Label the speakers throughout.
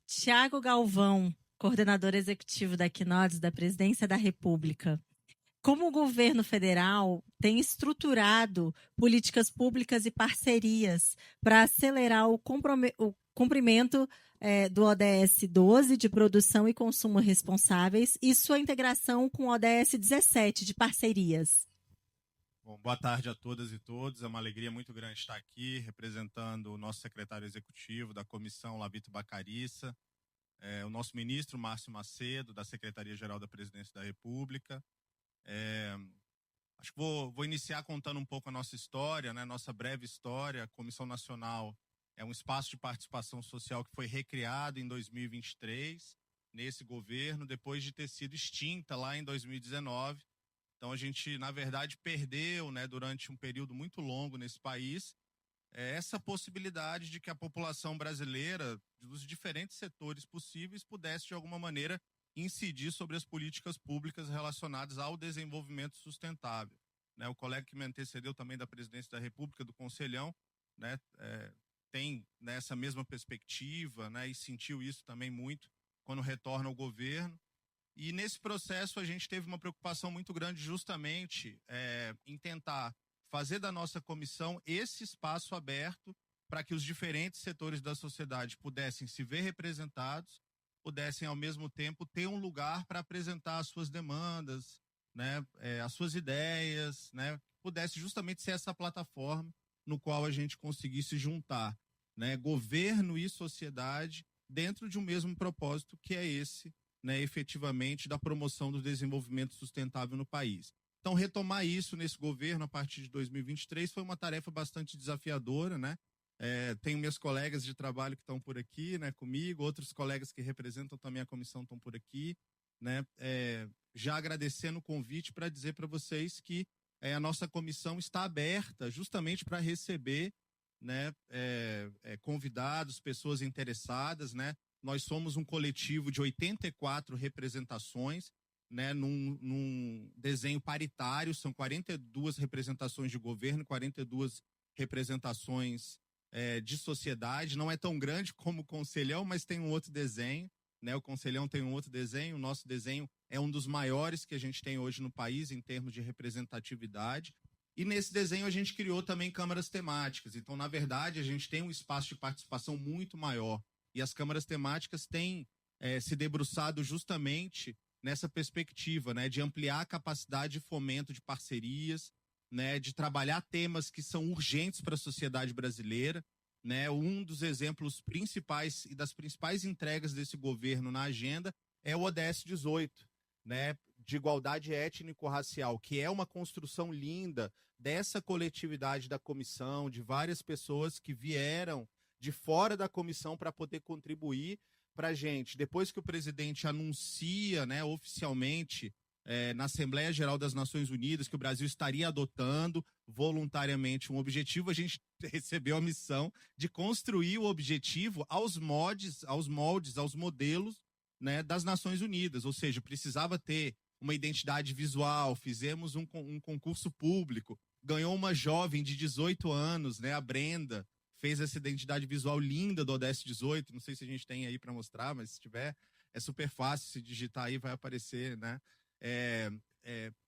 Speaker 1: Tiago Galvão, coordenador executivo da Quinodes, da Presidência da República. Como o governo federal tem estruturado políticas públicas e parcerias para acelerar o cumprimento do ODS 12, de produção e consumo responsáveis, e sua integração com o ODS 17, de parcerias?
Speaker 2: Bom, boa tarde a todas e todos. É uma alegria muito grande estar aqui representando o nosso secretário executivo da comissão, Lavito Bacarissa, o nosso ministro, Márcio Macedo, da Secretaria-Geral da Presidência da República. Acho que vou iniciar contando um pouco a nossa história, né? Nossa breve história. A Comissão Nacional é um espaço de participação social que foi recriado em 2023, nesse governo, depois de ter sido extinta lá em 2019. Então, a gente, na verdade, perdeu, né, durante um período muito longo nesse país, essa possibilidade de que a população brasileira, dos diferentes setores possíveis, pudesse, de alguma maneira, incidir sobre as políticas públicas relacionadas ao desenvolvimento sustentável. Né, o colega que me antecedeu também da Presidência da República, do Conselhão, né, tem essa mesma perspectiva, né, e sentiu isso também muito quando retorna ao governo. E nesse processo a gente teve uma preocupação muito grande justamente em tentar fazer da nossa comissão esse espaço aberto para que os diferentes setores da sociedade pudessem se ver representados, pudessem ao mesmo tempo ter um lugar para apresentar as suas demandas, né, as suas ideias, né, pudesse justamente ser essa plataforma no qual a gente conseguisse juntar, né, governo e sociedade dentro de um mesmo propósito, que é esse, né, efetivamente, da promoção do desenvolvimento sustentável no país. Então, retomar isso nesse governo a partir de 2023 foi uma tarefa bastante desafiadora, né? Tenho meus colegas de trabalho que estão por aqui, né, comigo, outros colegas que representam também a comissão estão por aqui, né? Já agradecendo o convite para dizer para vocês que a nossa comissão está aberta justamente para receber, né, convidados, pessoas interessadas, né? Nós somos um coletivo de 84 representações, né, num desenho paritário, são 42 representações de governo, 42 representações de sociedade. Não é tão grande como o Conselhão, mas tem um outro desenho, né? O Conselhão tem um outro desenho, o nosso desenho é um dos maiores que a gente tem hoje no país em termos de representatividade. E nesse desenho a gente criou também câmaras temáticas. Então, na verdade, a gente tem um espaço de participação muito maior. E as câmaras temáticas têm se debruçado justamente nessa perspectiva, né, de ampliar a capacidade de fomento de parcerias, né, de trabalhar temas que são urgentes para a sociedade brasileira. Né, um dos exemplos principais e das principais entregas desse governo na agenda é o ODS 18, né, de igualdade étnico-racial, que é uma construção linda dessa coletividade da comissão, de várias pessoas que vieram de fora da comissão para poder contribuir para a gente. Depois que o presidente anuncia, né, oficialmente na Assembleia Geral das Nações Unidas que o Brasil estaria adotando voluntariamente um objetivo, a gente recebeu a missão de construir o objetivo aos moldes, aos modelos, né, das Nações Unidas, ou seja, precisava ter uma identidade visual. Fizemos um concurso público, ganhou uma jovem de 18 anos, né, a Brenda, fez essa identidade visual linda do ODS 18, não sei se a gente tem aí para mostrar, mas se tiver, é super fácil, se digitar aí vai aparecer, né?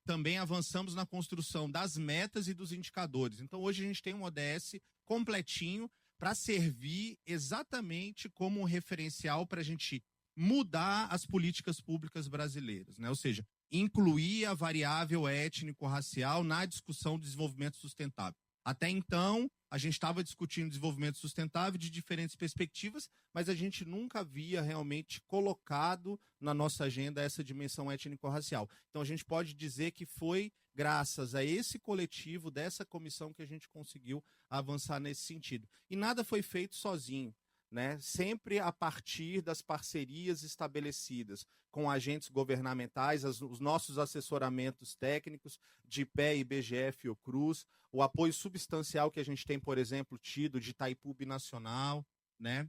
Speaker 2: Também avançamos na construção das metas e dos indicadores. Então, hoje a gente tem um ODS completinho para servir exatamente como um referencial para a gente mudar as políticas públicas brasileiras, né? Ou seja, incluir a variável étnico-racial na discussão do desenvolvimento sustentável. Até então, a gente estava discutindo desenvolvimento sustentável de diferentes perspectivas, mas a gente nunca havia realmente colocado na nossa agenda essa dimensão étnico-racial. Então, a gente pode dizer que foi graças a esse coletivo, dessa comissão, que a gente conseguiu avançar nesse sentido. E nada foi feito sozinho, né? Sempre a partir das parcerias estabelecidas com agentes governamentais, os nossos assessoramentos técnicos de IPE, IBGE, Fiocruz, o apoio substancial que a gente tem, por exemplo, tido de Itaipu Binacional, né?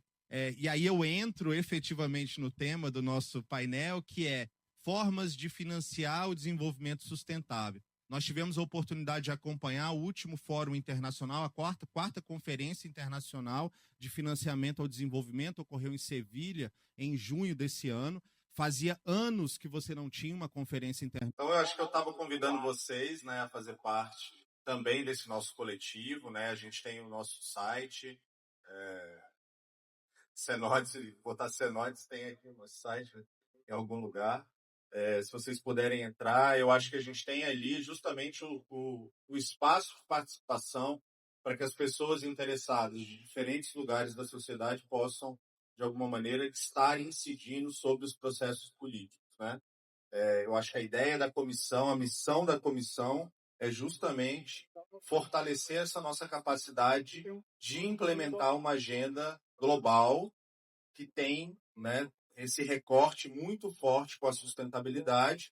Speaker 2: E aí eu entro efetivamente no tema do nosso painel, que é formas de financiar o desenvolvimento sustentável. Nós tivemos a oportunidade de acompanhar o último Fórum Internacional, a quarta Conferência Internacional de Financiamento ao Desenvolvimento, ocorreu em Sevilha, em junho desse ano. Fazia anos que você não tinha uma conferência internacional. Então, eu acho que eu estava convidando vocês, né, a fazer parte também desse nosso coletivo, né? A gente tem o nosso site, Cenotes, botar Cenotes, tem aqui o nosso site, né, em algum lugar. Se vocês puderem entrar, eu acho que a gente tem ali justamente o espaço de participação para que as pessoas interessadas de diferentes lugares da sociedade possam, de alguma maneira, estar incidindo sobre os processos políticos, né? Eu acho que a ideia da comissão, a missão da comissão é justamente fortalecer essa nossa capacidade de implementar uma agenda global que tem, né, esse recorte muito forte com a sustentabilidade,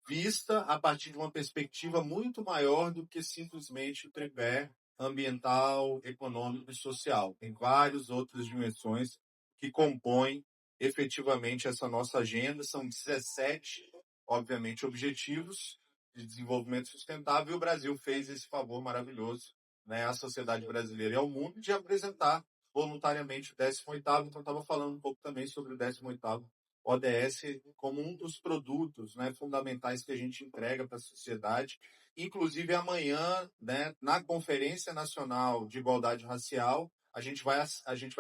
Speaker 2: vista a partir de uma perspectiva muito maior do que simplesmente o tripé ambiental, econômico e social. Tem várias outras dimensões que compõem efetivamente essa nossa agenda. São 17, obviamente, objetivos de desenvolvimento sustentável, e o Brasil fez esse favor maravilhoso, né, à sociedade brasileira e ao mundo, de apresentar voluntariamente o 18º, então estava falando um pouco também sobre o 18º ODS como um dos produtos, né, fundamentais que a gente entrega para a sociedade. Inclusive, amanhã, né, na Conferência Nacional de Igualdade Racial, a gente vai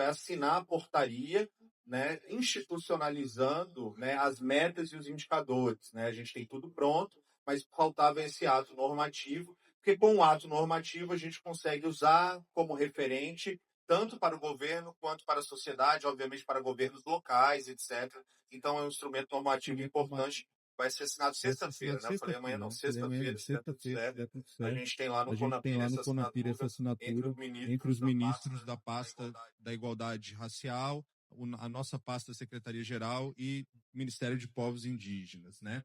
Speaker 2: assinar a portaria, né, institucionalizando, né, as metas e os indicadores, né? A gente tem tudo pronto, mas faltava esse ato normativo, porque com o ato normativo a gente consegue usar como referente tanto para o governo quanto para a sociedade, obviamente para governos locais, etc. Então é um instrumento normativo importante. Vai ser assinado sexta-feira, né? Eu falei amanhã, não, sexta-feira, se der tudo certo. A gente tem lá no Conapir essa assinatura entre os ministros da pasta da Igualdade Racial, a nossa pasta Secretaria-Geral e Ministério de Povos Indígenas, né?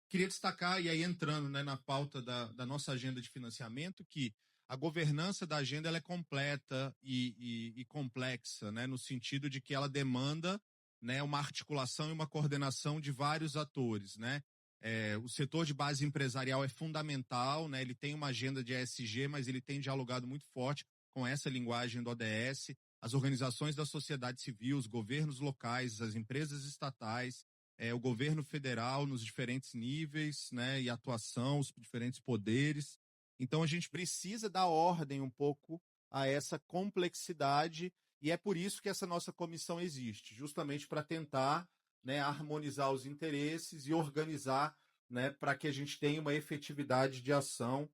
Speaker 2: Queria destacar, e aí entrando, né, na pauta da nossa agenda de financiamento, que a governança da agenda ela é completa e complexa, né, no sentido de que ela demanda, né, uma articulação e uma coordenação de vários atores, né? O setor de base empresarial é fundamental, né? Ele tem uma agenda de ESG, mas ele tem dialogado muito forte com essa linguagem do ODS. As organizações da sociedade civil, os governos locais, as empresas estatais, o governo federal nos diferentes níveis, né, e atuação, os diferentes poderes. Então, a gente precisa dar ordem um pouco a essa complexidade, e é por isso que essa nossa comissão existe, justamente para tentar, né, harmonizar os interesses e organizar, né, para que a gente tenha uma efetividade de ação.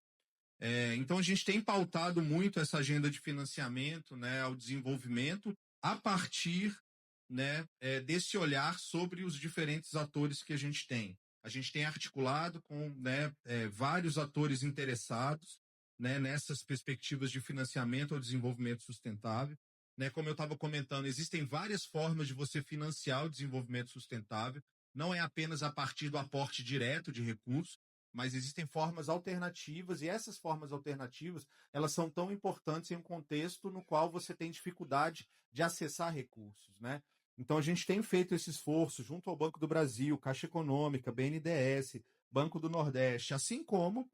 Speaker 2: Então, a gente tem pautado muito essa agenda de financiamento, né, ao desenvolvimento a partir, né, desse olhar sobre os diferentes atores que a gente tem. A gente tem articulado com, né, vários atores interessados, né, nessas perspectivas de financiamento ao desenvolvimento sustentável. Né, como eu estava comentando, existem várias formas de você financiar o desenvolvimento sustentável. Não é apenas a partir do aporte direto de recursos, mas existem formas alternativas, e essas formas alternativas, elas são tão importantes em um contexto no qual você tem dificuldade de acessar recursos, né? Então a gente tem feito esse esforço junto ao Banco do Brasil, Caixa Econômica, BNDES, Banco do Nordeste, assim como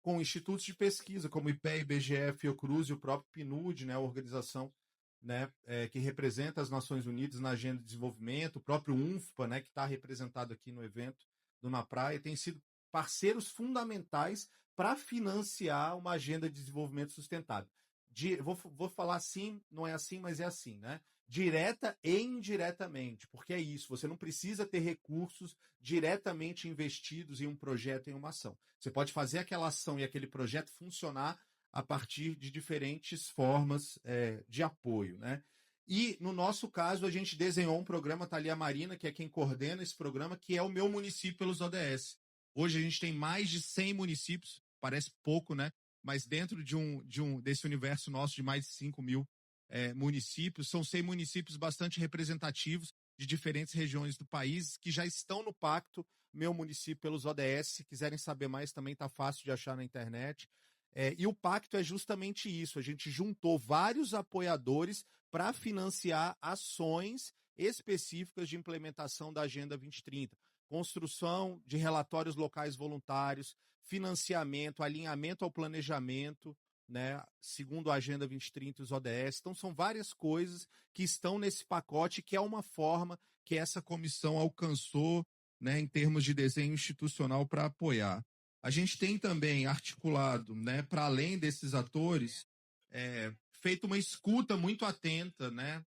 Speaker 2: com institutos de pesquisa como o IPEA, IBGE, Fiocruz e o próprio PNUD, né, a organização, né, que representa as Nações Unidas na agenda de desenvolvimento, o próprio UNFPA, né, que está representado aqui no evento do Na Praia, tem sido parceiros fundamentais para financiar uma agenda de desenvolvimento sustentável. Vou falar assim, não é assim, mas é assim, né? Direta e indiretamente, porque é isso, você não precisa ter recursos diretamente investidos em um projeto, em uma ação. Você pode fazer aquela ação e aquele projeto funcionar a partir de diferentes formas de apoio, né? E, no nosso caso, a gente desenhou um programa, Thalia Marina, que é quem coordena esse programa, que é o Meu Município pelos ODS. Hoje a gente tem mais de 100 municípios, parece pouco, né? Mas dentro desse universo nosso de mais de 5 mil municípios, são 100 municípios bastante representativos de diferentes regiões do país que já estão no pacto Meu Município pelos ODS. Se quiserem saber mais, também está fácil de achar na internet. E o pacto é justamente isso, a gente juntou vários apoiadores para financiar ações específicas de implementação da Agenda 2030. Construção de relatórios locais voluntários, financiamento, alinhamento ao planejamento, né, segundo a Agenda 2030 e os ODS. Então, são várias coisas que estão nesse pacote, que é uma forma que essa comissão alcançou, né, em termos de desenho institucional para apoiar. A gente tem também articulado, né, para além desses atores, feito uma escuta muito atenta, né,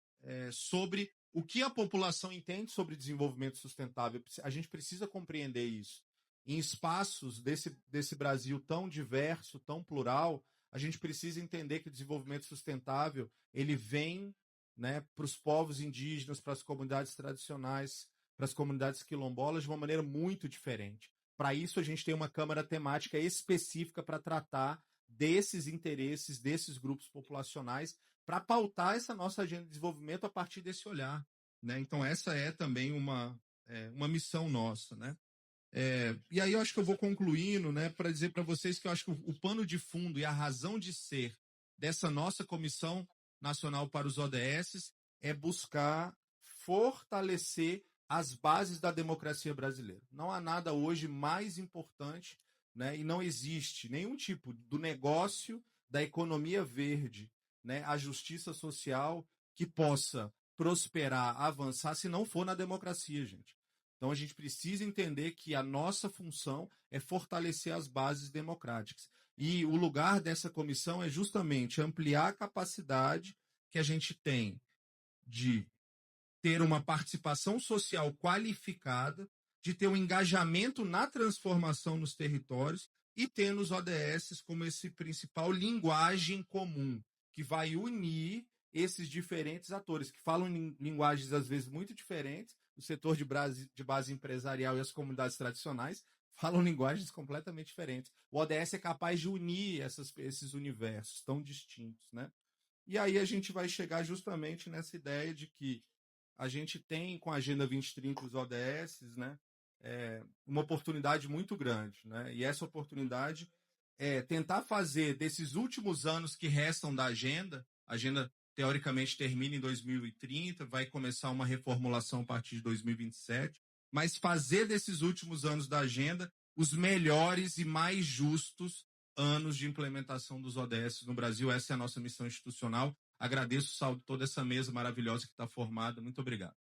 Speaker 2: sobre o que a população entende sobre desenvolvimento sustentável. A gente precisa compreender isso. Em espaços desse Brasil tão diverso, tão plural, a gente precisa entender que o desenvolvimento sustentável ele vem, né, para os povos indígenas, para as comunidades tradicionais, para as comunidades quilombolas de uma maneira muito diferente. Para isso, a gente tem uma Câmara temática específica para tratar desses interesses, desses grupos populacionais, para pautar essa nossa agenda de desenvolvimento a partir desse olhar, né? Então, essa é também uma missão nossa, né? E aí eu acho que eu vou concluindo, né, para dizer para vocês que eu acho que o pano de fundo e a razão de ser dessa nossa Comissão Nacional para os ODS é buscar fortalecer as bases da democracia brasileira. Não há nada hoje mais importante, né, e não existe nenhum tipo do negócio da economia verde, né, a justiça social que possa prosperar, avançar, se não for na democracia, gente. Então a gente precisa entender que a nossa função é fortalecer as bases democráticas. E o lugar dessa comissão é justamente ampliar a capacidade que a gente tem de ter uma participação social qualificada, de ter um engajamento na transformação nos territórios e ter nos ODS como esse principal linguagem comum, que vai unir esses diferentes atores, que falam em linguagens às vezes muito diferentes, o setor de base empresarial e as comunidades tradicionais falam linguagens completamente diferentes. O ODS é capaz de unir esses universos tão distintos, né? E aí a gente vai chegar justamente nessa ideia de que a gente tem com a Agenda 2030 os ODS, né, uma oportunidade muito grande, né? E essa oportunidade é tentar fazer desses últimos anos que restam da agenda, a agenda teoricamente termina em 2030, vai começar uma reformulação a partir de 2027, mas fazer desses últimos anos da agenda os melhores e mais justos anos de implementação dos ODS no Brasil. Essa é a nossa missão institucional. Agradeço, saldo toda essa mesa maravilhosa que está formada. Muito obrigado.